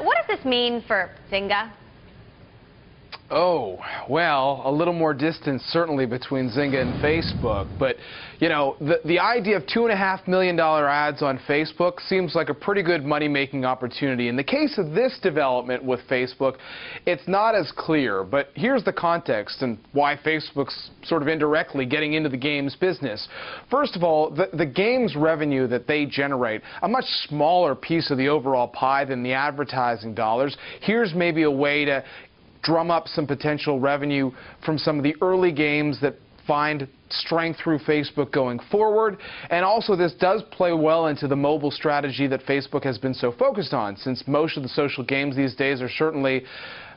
what does this mean for Zynga? Oh, well, a little more distance certainly between Zynga and Facebook. But, you know, the idea of $2.5 million ads on Facebook seems like a pretty good money-making opportunity. In the case of this development with Facebook, it's not as clear. But here's the context and why Facebook's sort of indirectly getting into the games business. First of all, the games revenue that they generate, a much smaller piece of the overall pie than the advertising dollars. Here's maybe a way to drum up some potential revenue from some of the early games that find strength through Facebook going forward. And also this does play well into the mobile strategy that Facebook has been so focused on, since most of the social games these days are certainly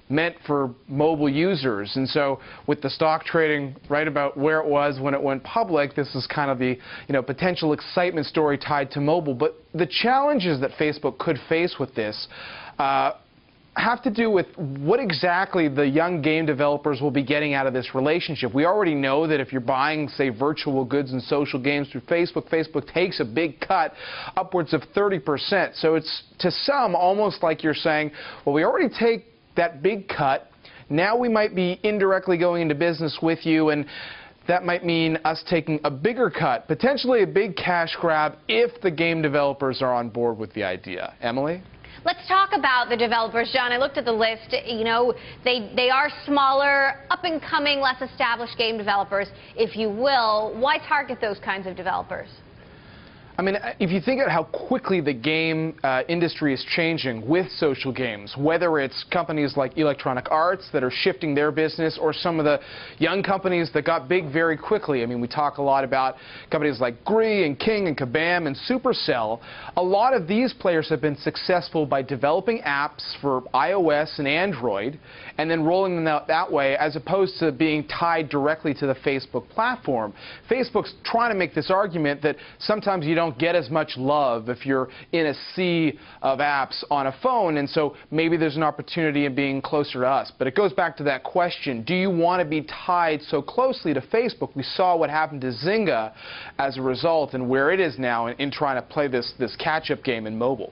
meant for mobile users. And so with the stock trading right about where it was when it went public, this is kind of the potential excitement story tied to mobile. But the challenges that Facebook could face with this have to do with what exactly the young game developers will be getting out of this relationship. We already know that if you're buying, say, virtual goods and social games through Facebook, Facebook takes a big cut, upwards of 30%. So it's, to some, almost like you're saying, well, we already take that big cut, now we might be indirectly going into business with you, and that might mean us taking a bigger cut, potentially a big cash grab, if the game developers are on board with the idea. Emily? Let's talk about the developers, John. I looked at the list. You know, they are smaller, up-and-coming, less established game developers, if you will. Why target those kinds of developers? I mean, if you think of how quickly the game industry is changing with social games, whether it's companies like Electronic Arts that are shifting their business, or some of the young companies that got big very quickly. I mean, we talk a lot about companies like Gree and King and Kabam and Supercell. A lot of these players have been successful by developing apps for iOS and Android and then rolling them out that way, as opposed to being tied directly to the Facebook platform. Facebook's trying to make this argument that sometimes you don't get as much love if you're in a sea of apps on a phone, and so maybe there's an opportunity in being closer to us. But it goes back to that question, do you want to be tied so closely to Facebook? We saw what happened to Zynga as a result and where it is now in trying to play this catch-up game in mobile.